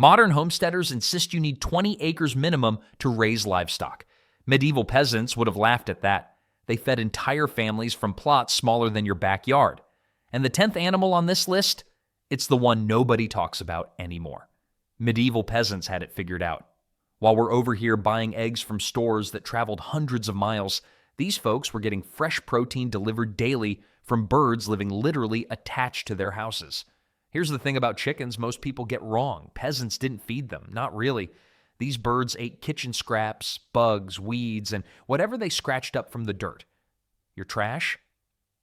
Modern homesteaders insist you need 20 acres minimum to raise livestock. Medieval peasants would have laughed at that. They fed entire families from plots smaller than your backyard. And the 10th animal on this list? It's the one nobody talks about anymore. Medieval peasants had it figured out. While we're over here buying eggs from stores that traveled hundreds of miles, these folks were getting fresh protein delivered daily from birds living literally attached to their houses. Here's the thing about chickens most people get wrong. Peasants didn't feed them. Not really. These birds ate kitchen scraps, bugs, weeds, and whatever they scratched up from the dirt. Your trash?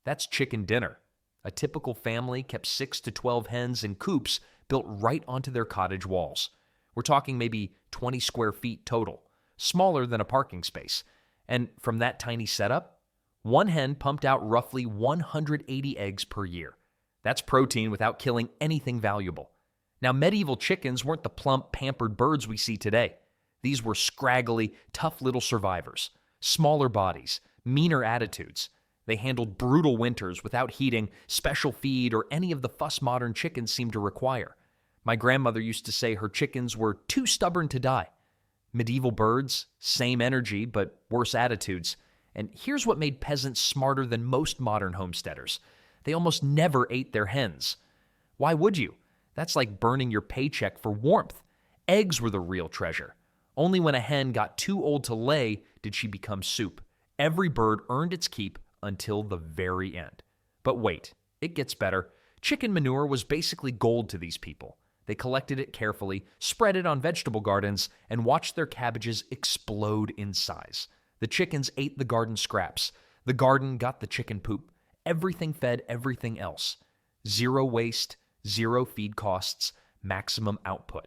That's chicken dinner. A typical family kept 6 to 12 hens in coops built right onto their cottage walls. We're talking maybe 20 square feet total, smaller than a parking space. And from that tiny setup, one hen pumped out roughly 180 eggs per year. That's protein without killing anything valuable. Now, medieval chickens weren't the plump, pampered birds we see today. These were scraggly, tough little survivors, smaller bodies, meaner attitudes. They handled brutal winters without heating, special feed, or any of the fuss modern chickens seem to require. My grandmother used to say her chickens were too stubborn to die. Medieval birds, same energy, but worse attitudes. And here's what made peasants smarter than most modern homesteaders. They almost never ate their hens. Why would you? That's like burning your paycheck for warmth. Eggs were the real treasure. Only when a hen got too old to lay did she become soup. Every bird earned its keep until the very end. But wait, it gets better. Chicken manure was basically gold to these people. They collected it carefully, spread it on vegetable gardens, and watched their cabbages explode in size. The chickens ate the garden scraps. The garden got the chicken poop. Everything fed everything else. Zero waste, zero feed costs, maximum output.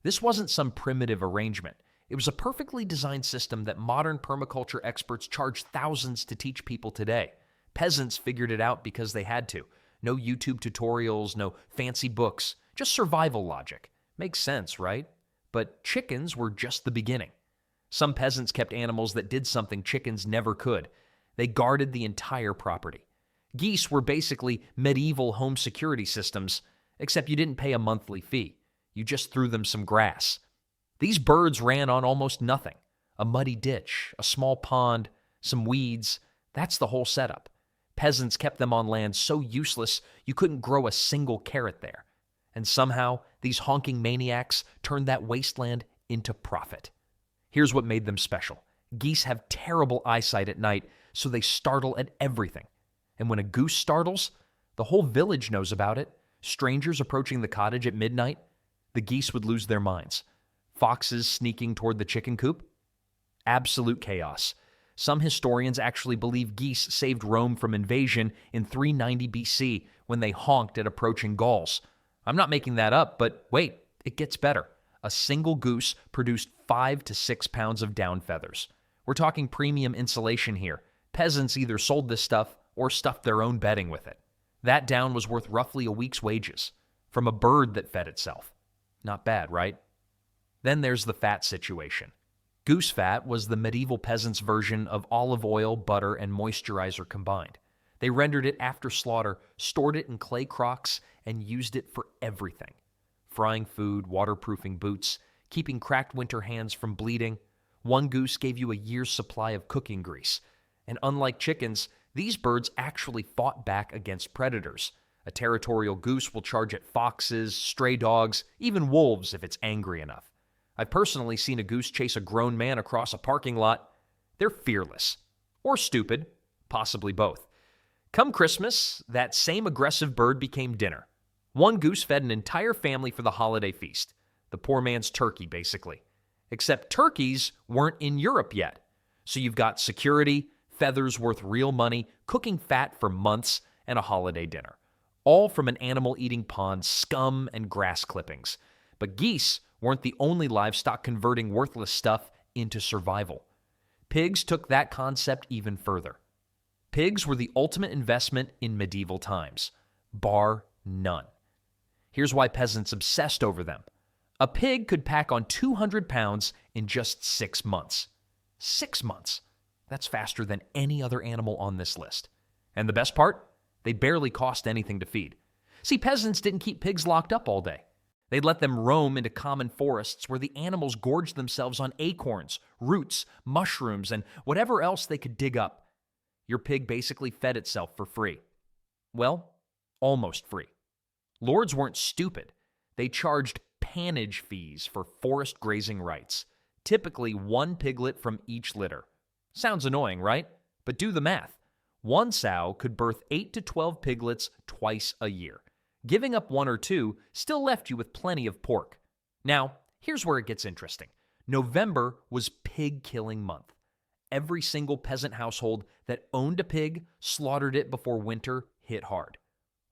This wasn't some primitive arrangement. It was a perfectly designed system that modern permaculture experts charge thousands to teach people today. Peasants figured it out because they had to. No YouTube tutorials, no fancy books, just survival logic. Makes sense, right? But chickens were just the beginning. Some peasants kept animals that did something chickens never could. They guarded the entire property. Geese were basically medieval home security systems, except you didn't pay a monthly fee. You just threw them some grass. These birds ran on almost nothing. A muddy ditch, a small pond, some weeds. That's the whole setup. Peasants kept them on land so useless you couldn't grow a single carrot there. And somehow, these honking maniacs turned that wasteland into profit. Here's what made them special. Geese have terrible eyesight at night, so they startle at everything. And when a goose startles, the whole village knows about it. Strangers approaching the cottage at midnight, the geese would lose their minds. Foxes sneaking toward the chicken coop? Absolute chaos. Some historians actually believe geese saved Rome from invasion in 390 BC when they honked at approaching Gauls. I'm not making that up, but wait, it gets better. A single goose produced 5 to 6 pounds of down feathers. We're talking premium insulation here. Peasants either sold this stuff or stuffed their own bedding with it. That down was worth roughly a week's wages from a bird that fed itself. Not bad, right? Then there's the fat situation. Goose fat was the medieval peasants' version of olive oil, butter, and moisturizer combined. They rendered it after slaughter, stored it in clay crocks, and used it for everything. Frying food, waterproofing boots, keeping cracked winter hands from bleeding. One goose gave you a year's supply of cooking grease. And unlike chickens, these birds actually fought back against predators. A territorial goose will charge at foxes, stray dogs, even wolves if it's angry enough. I've personally seen a goose chase a grown man across a parking lot. They're fearless. Or stupid. Possibly both. Come Christmas, that same aggressive bird became dinner. One goose fed an entire family for the holiday feast. The poor man's turkey, basically. Except turkeys weren't in Europe yet. So you've got security, feathers worth real money, cooking fat for months, and a holiday dinner. All from an animal-eating pond, scum and grass clippings. But geese weren't the only livestock converting worthless stuff into survival. Pigs took that concept even further. Pigs were the ultimate investment in medieval times, bar none. Here's why peasants obsessed over them. A pig could pack on 200 pounds in just 6 months. 6 months. That's faster than any other animal on this list. And the best part? They barely cost anything to feed. See, peasants didn't keep pigs locked up all day. They'd let them roam into common forests where the animals gorged themselves on acorns, roots, mushrooms, and whatever else they could dig up. Your pig basically fed itself for free. Well, almost free. Lords weren't stupid. They charged pannage fees for forest grazing rights, typically 1 piglet from each litter. Sounds annoying, right? But do the math. 1 sow could birth 8 to 12 piglets twice a year. Giving up 1 or 2 still left you with plenty of pork. Now, here's where it gets interesting. November was pig-killing month. Every single peasant household that owned a pig slaughtered it before winter hit hard.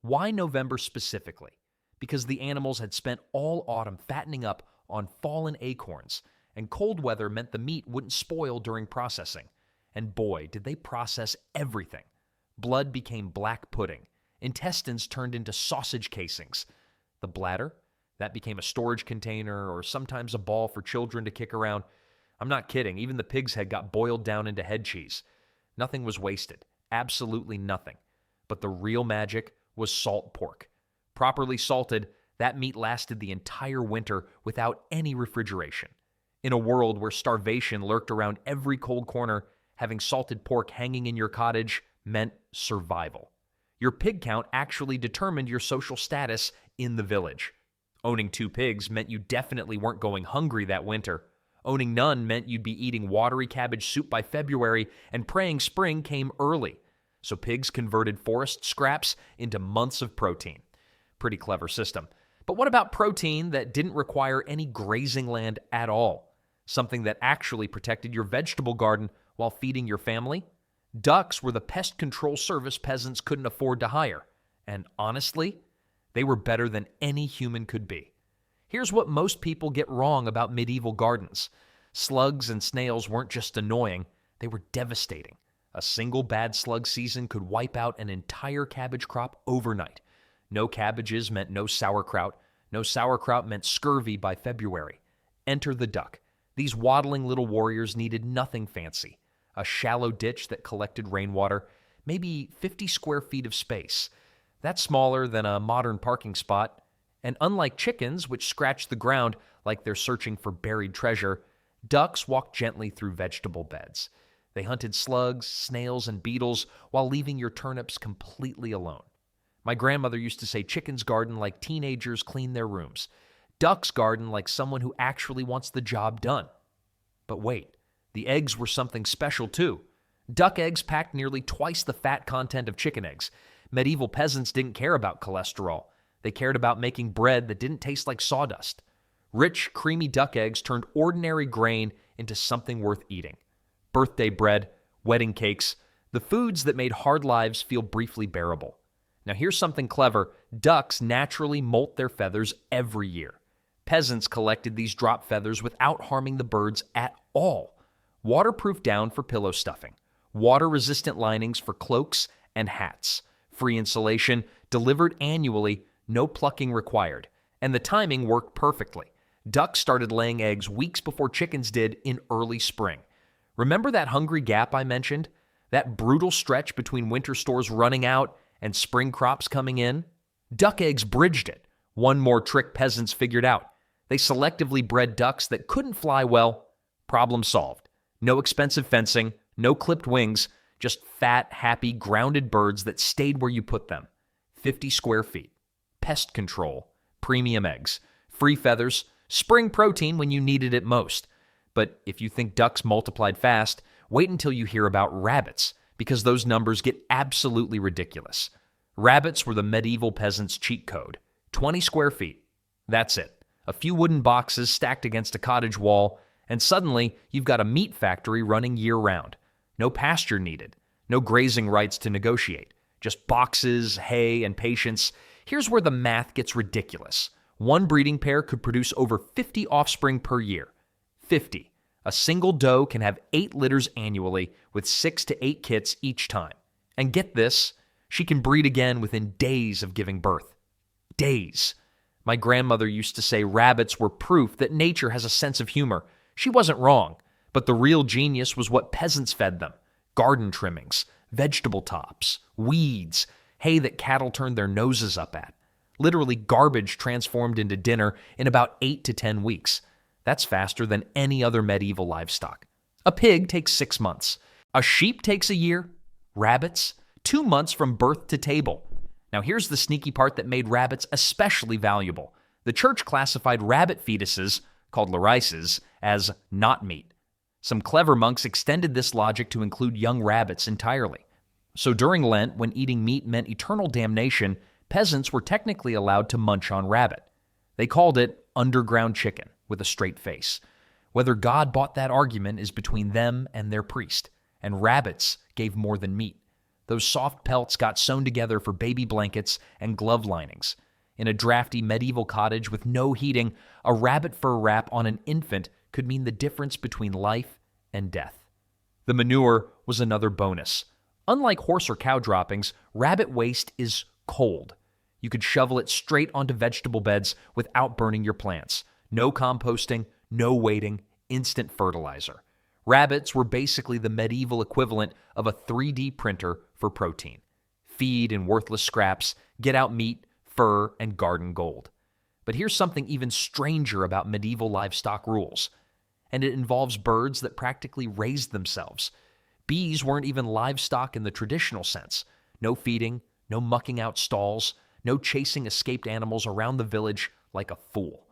Why November specifically? Because the animals had spent all autumn fattening up on fallen acorns, and cold weather meant the meat wouldn't spoil during processing. And boy, did they process everything. Blood became black pudding. Intestines turned into sausage casings. The bladder, that became a storage container or sometimes a ball for children to kick around. I'm not kidding, even the pig's head got boiled down into head cheese. Nothing was wasted, absolutely nothing. But the real magic was salt pork. Properly salted, that meat lasted the entire winter without any refrigeration. In a world where starvation lurked around every cold corner, having salted pork hanging in your cottage meant survival. Your pig count actually determined your social status in the village. Owning 2 pigs meant you definitely weren't going hungry that winter. Owning none meant you'd be eating watery cabbage soup by February and praying spring came early. So pigs converted forest scraps into months of protein. Pretty clever system. But what about protein that didn't require any grazing land at all? Something that actually protected your vegetable garden while feeding your family? Ducks were the pest control service peasants couldn't afford to hire. And honestly, they were better than any human could be. Here's what most people get wrong about medieval gardens. Slugs and snails weren't just annoying, they were devastating. A single bad slug season could wipe out an entire cabbage crop overnight. No cabbages meant no sauerkraut. No sauerkraut meant scurvy by February. Enter the duck. These waddling little warriors needed nothing fancy. A shallow ditch that collected rainwater, maybe 50 square feet of space. That's smaller than a modern parking spot. And unlike chickens, which scratch the ground like they're searching for buried treasure, ducks walked gently through vegetable beds. They hunted slugs, snails, and beetles while leaving your turnips completely alone. My grandmother used to say chickens garden like teenagers clean their rooms. Ducks garden like someone who actually wants the job done. But wait. The eggs were something special too. Duck eggs packed nearly twice the fat content of chicken eggs. Medieval peasants didn't care about cholesterol. They cared about making bread that didn't taste like sawdust. Rich, creamy duck eggs turned ordinary grain into something worth eating. Birthday bread, wedding cakes, the foods that made hard lives feel briefly bearable. Now here's something clever. Ducks naturally molt their feathers every year. Peasants collected these drop feathers without harming the birds at all. Waterproof down for pillow stuffing, water-resistant linings for cloaks and hats, free insulation, delivered annually, no plucking required. And the timing worked perfectly. Ducks started laying eggs weeks before chickens did in early spring. Remember that hungry gap I mentioned? That brutal stretch between winter stores running out and spring crops coming in? Duck eggs bridged it. One more trick peasants figured out. They selectively bred ducks that couldn't fly well. Problem solved. No expensive fencing, no clipped wings, just fat, happy, grounded birds that stayed where you put them. 50 square feet. Pest control. Premium eggs. Free feathers. Spring protein when you needed it most. But if you think ducks multiplied fast, wait until you hear about rabbits, because those numbers get absolutely ridiculous. Rabbits were the medieval peasants' cheat code. 20 square feet. That's it. A few wooden boxes stacked against a cottage wall, and suddenly you've got a meat factory running year-round. No pasture needed. No grazing rights to negotiate. Just boxes, hay, and patience. Here's where the math gets ridiculous. One breeding pair could produce over 50 offspring per year. 50. A single doe can have 8 litters annually with 6 to 8 kits each time. And get this, she can breed again within days of giving birth. Days. My grandmother used to say rabbits were proof that nature has a sense of humor. She wasn't wrong, but the real genius was what peasants fed them. Garden trimmings, vegetable tops, weeds, hay that cattle turned their noses up at. Literally garbage transformed into dinner in about 8 to 10 weeks. That's faster than any other medieval livestock. A pig takes 6 months. A sheep takes a year. Rabbits, 2 months from birth to table. Now here's the sneaky part that made rabbits especially valuable. The church classified rabbit fetuses, called larices, as not meat. Some clever monks extended this logic to include young rabbits entirely. So during Lent, when eating meat meant eternal damnation, peasants were technically allowed to munch on rabbit. They called it underground chicken with a straight face. Whether God bought that argument is between them and their priest, and rabbits gave more than meat. Those soft pelts got sewn together for baby blankets and glove linings. In a drafty medieval cottage with no heating, a rabbit fur wrap on an infant could mean the difference between life and death. The manure was another bonus. Unlike horse or cow droppings, rabbit waste is cold. You could shovel it straight onto vegetable beds without burning your plants. No composting, no waiting, instant fertilizer. Rabbits were basically the medieval equivalent of a 3D printer for protein. Feed and worthless scraps, get out meat, fur, and garden gold. But here's something even stranger about medieval livestock rules. And it involves birds that practically raised themselves. Bees weren't even livestock in the traditional sense. No feeding, no mucking out stalls, no chasing escaped animals around the village like a fool.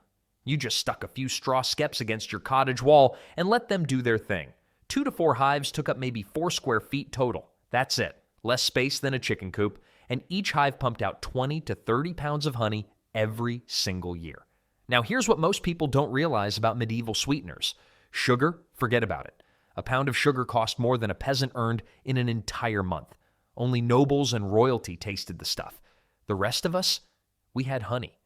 You just stuck a few straw skeps against your cottage wall and let them do their thing. 2 to 4 hives took up maybe 4 square feet total. That's it. Less space than a chicken coop, and each hive pumped out 20 to 30 pounds of honey every single year. Now here's what most people don't realize about medieval sweeteners. Sugar, forget about it. A pound of sugar cost more than a peasant earned in an entire month. Only nobles and royalty tasted the stuff. The rest of us, we had honey.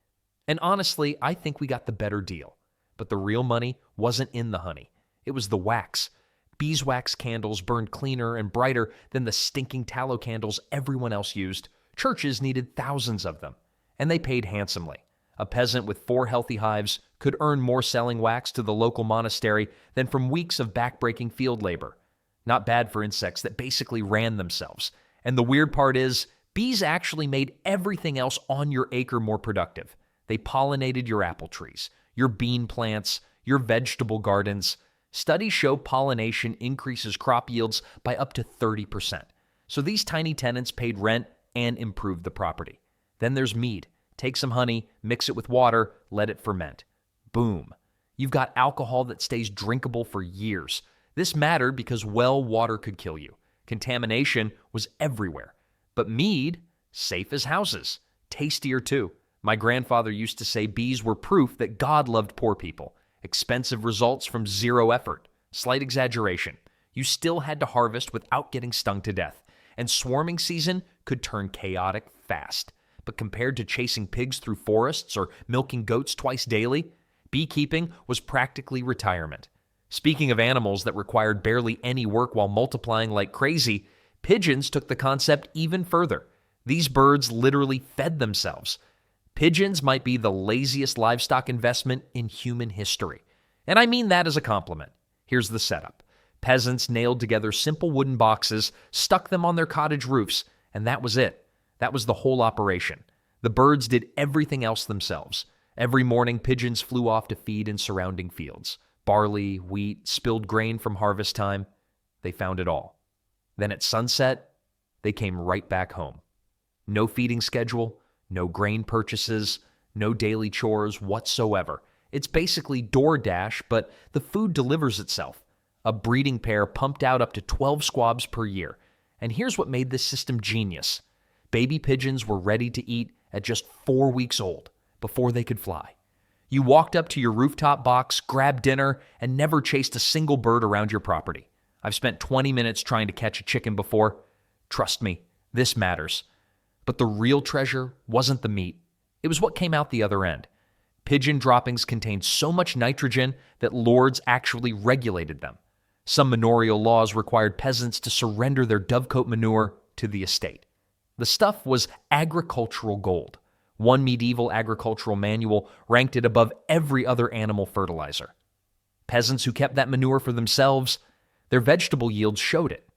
And honestly, I think we got the better deal. But the real money wasn't in the honey. It was the wax. Beeswax candles burned cleaner and brighter than the stinking tallow candles everyone else used. Churches needed thousands of them, and they paid handsomely. A peasant with 4 healthy hives could earn more selling wax to the local monastery than from weeks of backbreaking field labor. Not bad for insects that basically ran themselves. And the weird part is, bees actually made everything else on your acre more productive. They pollinated your apple trees, your bean plants, your vegetable gardens. Studies show pollination increases crop yields by up to 30%. So these tiny tenants paid rent and improved the property. Then there's mead. Take some honey, mix it with water, let it ferment. Boom. You've got alcohol that stays drinkable for years. This mattered because well water could kill you. Contamination was everywhere. But mead, safe as houses. Tastier too. My grandfather used to say bees were proof that God loved poor people. Expensive results from zero effort. Slight exaggeration. You still had to harvest without getting stung to death. And swarming season could turn chaotic fast. But compared to chasing pigs through forests or milking goats twice daily, beekeeping was practically retirement. Speaking of animals that required barely any work while multiplying like crazy, pigeons took the concept even further. These birds literally fed themselves. Pigeons might be the laziest livestock investment in human history. And I mean that as a compliment. Here's the setup. Peasants nailed together simple wooden boxes, stuck them on their cottage roofs, and that was it. That was the whole operation. The birds did everything else themselves. Every morning, pigeons flew off to feed in surrounding fields. Barley, wheat, spilled grain from harvest time. They found it all. Then at sunset, they came right back home. No feeding schedule, no grain purchases, no daily chores whatsoever. It's basically DoorDash, but the food delivers itself. A breeding pair pumped out up to 12 squabs per year. And here's what made this system genius. Baby pigeons were ready to eat at just 4 weeks old, before they could fly. You walked up to your rooftop box, grabbed dinner, and never chased a single bird around your property. I've spent 20 minutes trying to catch a chicken before. Trust me, this matters. But the real treasure wasn't the meat. It was what came out the other end. Pigeon droppings contained so much nitrogen that lords actually regulated them. Some manorial laws required peasants to surrender their dovecote manure to the estate. The stuff was agricultural gold. One medieval agricultural manual ranked it above every other animal fertilizer. Peasants who kept that manure for themselves, their vegetable yields showed it.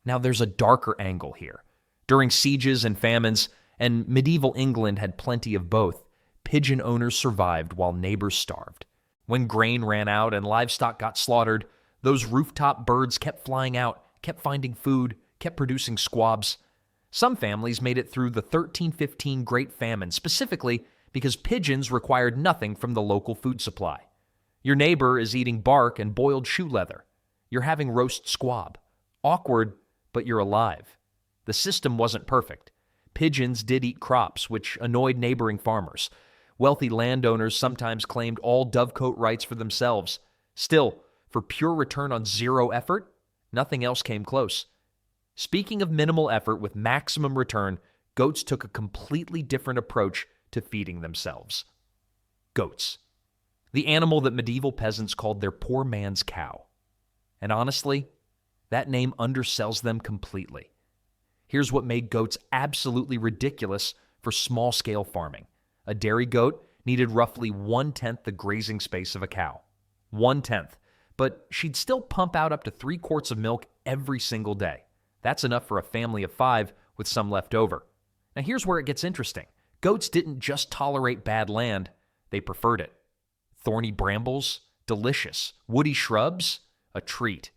Now there's a darker angle here. During sieges and famines, And medieval England had plenty of both. Pigeon owners survived while neighbors starved. When grain ran out and livestock got slaughtered, those rooftop birds kept flying out, kept finding food, kept producing squabs. Some families made it through the 1315 Great Famine, specifically because pigeons required nothing from the local food supply. Your neighbor is eating bark and boiled shoe leather. You're having roast squab. Awkward, but you're alive. The system wasn't perfect. Pigeons did eat crops, which annoyed neighboring farmers. Wealthy landowners sometimes claimed all dovecote rights for themselves. Still, for pure return on zero effort, nothing else came close. Speaking of minimal effort with maximum return, goats took a completely different approach to feeding themselves. Goats. The animal that medieval peasants called their poor man's cow. And honestly, that name undersells them completely. Here's what made goats absolutely ridiculous for small-scale farming. A dairy goat needed roughly 1/10 the grazing space of a cow. 1/10. But she'd still pump out up to 3 quarts of milk every single day. That's enough for a family of 5 with some left over. Now here's where it gets interesting. Goats didn't just tolerate bad land, they preferred it. Thorny brambles? Delicious. Woody shrubs? A treat.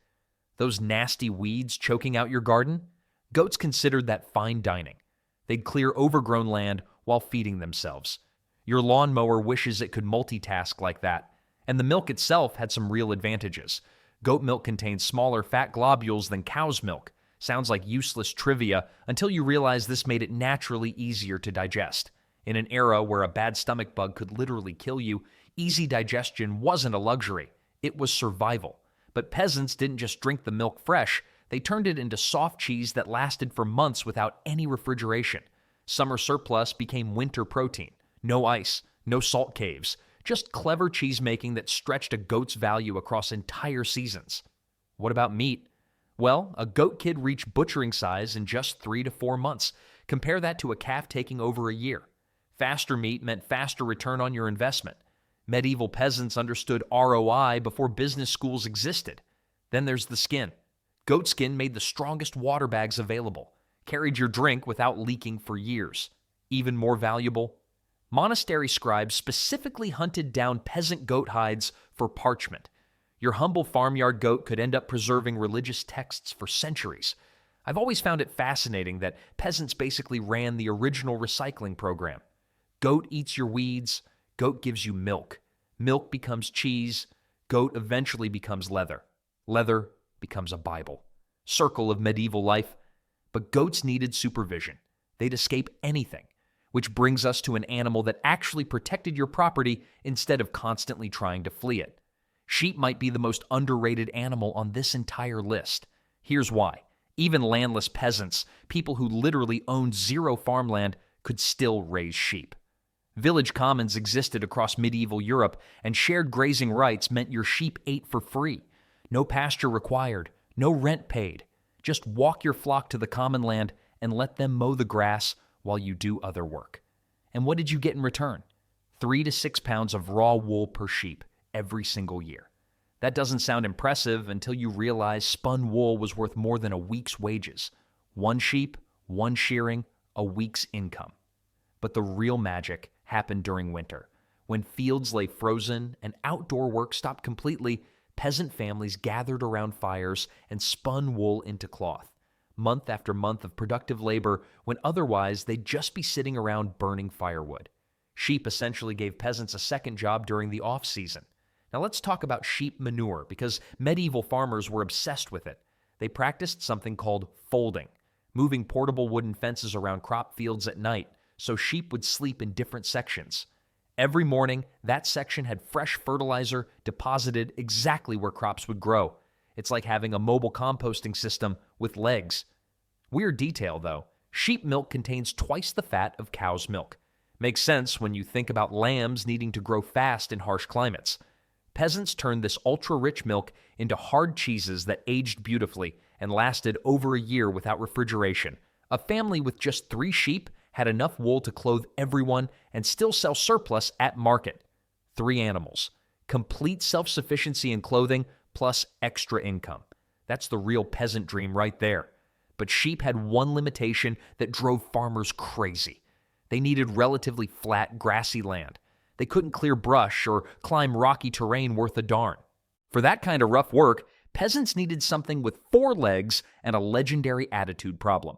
Those nasty weeds choking out your garden? Goats considered that fine dining. They'd clear overgrown land while feeding themselves. Your lawnmower wishes it could multitask like that. And the milk itself had some real advantages. Goat milk contains smaller fat globules than cow's milk. Sounds like useless trivia until you realize this made it naturally easier to digest. In an era where a bad stomach bug could literally kill you, easy digestion wasn't a luxury. It was survival. But peasants didn't just drink the milk fresh, they turned it into soft cheese that lasted for months without any refrigeration. Summer surplus became winter protein. No ice, no salt caves, just clever cheese-making that stretched a goat's value across entire seasons. What about meat? Well, a goat kid reached butchering size in just 3 to 4 months. Compare that to a calf taking over a year. Faster meat meant faster return on your investment. Medieval peasants understood ROI before business schools existed. Then there's the skin. Goat skin made the strongest water bags available, carried your drink without leaking for years. Even more valuable, monastery scribes specifically hunted down peasant goat hides for parchment. Your humble farmyard goat could end up preserving religious texts for centuries. I've always found it fascinating that peasants basically ran the original recycling program. Goat eats your weeds, goat gives you milk. Milk becomes cheese, goat eventually becomes leather. Leather becomes a Bible. Circle of medieval life. But goats needed supervision. They'd escape anything. Which brings us to an animal that actually protected your property instead of constantly trying to flee it. Sheep might be the most underrated animal on this entire list. Here's why. Even landless peasants, people who literally owned zero farmland, could still raise sheep. Village commons existed across medieval Europe, and shared grazing rights meant your sheep ate for free. No pasture required, no rent paid. Just walk your flock to the common land and let them mow the grass while you do other work. And what did you get in return? 3 to 6 pounds of raw wool per sheep every single year. That doesn't sound impressive until you realize spun wool was worth more than a week's wages. 1 sheep, 1 shearing, a week's income. But the real magic happened during winter. When fields lay frozen and outdoor work stopped completely, peasant families gathered around fires and spun wool into cloth. Month after month of productive labor when otherwise they'd just be sitting around burning firewood. Sheep essentially gave peasants a second job during the off-season. Now let's talk about sheep manure, because medieval farmers were obsessed with it. They practiced something called folding, moving portable wooden fences around crop fields at night so sheep would sleep in different sections. Every morning, that section had fresh fertilizer deposited exactly where crops would grow. It's like having a mobile composting system with legs. Weird detail, though. Sheep milk contains twice the fat of cow's milk. Makes sense when you think about lambs needing to grow fast in harsh climates. Peasants turned this ultra-rich milk into hard cheeses that aged beautifully and lasted over a year without refrigeration. A family with just 3 sheep had enough wool to clothe everyone and still sell surplus at market. 3 animals. Complete self-sufficiency in clothing plus extra income. That's the real peasant dream right there. But sheep had one limitation that drove farmers crazy. They needed relatively flat, grassy land. They couldn't clear brush or climb rocky terrain worth a darn. For that kind of rough work, peasants needed something with 4 legs and a legendary attitude problem.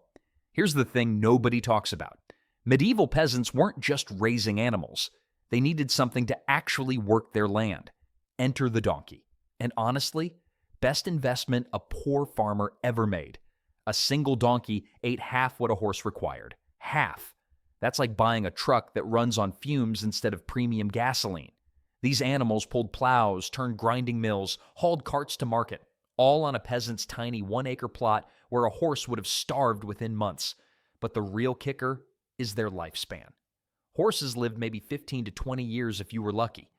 Here's the thing nobody talks about. Medieval peasants weren't just raising animals. They needed something to actually work their land. Enter the donkey. And honestly, best investment a poor farmer ever made. A single donkey ate half what a horse required. Half. That's like buying a truck that runs on fumes instead of premium gasoline. These animals pulled plows, turned grinding mills, hauled carts to market, all on a peasant's tiny 1-acre plot where a horse would have starved within months. But the real kicker is their lifespan. Horses lived maybe 15 to 20 years if you were lucky.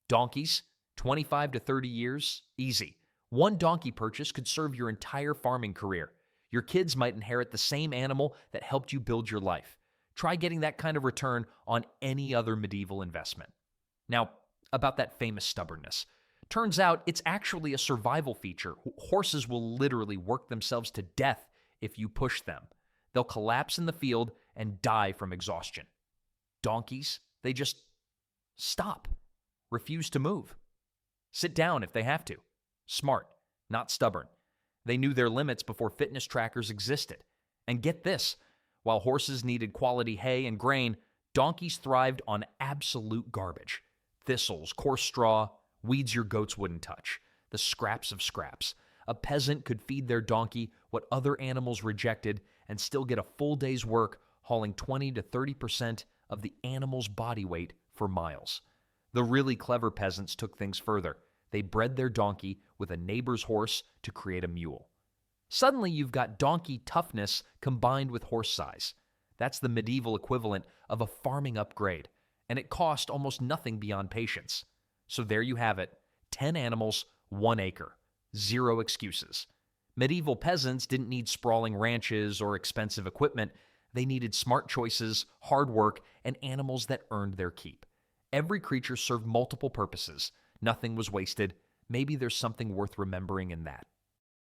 Donkeys, 25 to 30 years, easy. One donkey purchase could serve your entire farming career. Your kids might inherit the same animal that helped you build your life. Try getting that kind of return on any other medieval investment. Now, about that famous stubbornness. Turns out it's actually a survival feature. Horses will literally work themselves to death if you push them. They'll collapse in the field and die from exhaustion. Donkeys, they just stop, refuse to move. Sit down if they have to. Smart, not stubborn. They knew their limits before fitness trackers existed. And get this, while horses needed quality hay and grain, donkeys thrived on absolute garbage. Thistles, coarse straw, weeds your goats wouldn't touch, the scraps of scraps. A peasant could feed their donkey what other animals rejected and still get a full day's work hauling 20 to 30% of the animal's body weight for miles. The really clever peasants took things further. They bred their donkey with a neighbor's horse to create a mule. Suddenly you've got donkey toughness combined with horse size. That's the medieval equivalent of a farming upgrade, and it cost almost nothing beyond patience. So there you have it, 10 animals, 1 acre. 0 excuses. Medieval peasants didn't need sprawling ranches or expensive equipment. They needed smart choices, hard work, and animals that earned their keep. Every creature served multiple purposes. Nothing was wasted. Maybe there's something worth remembering in that.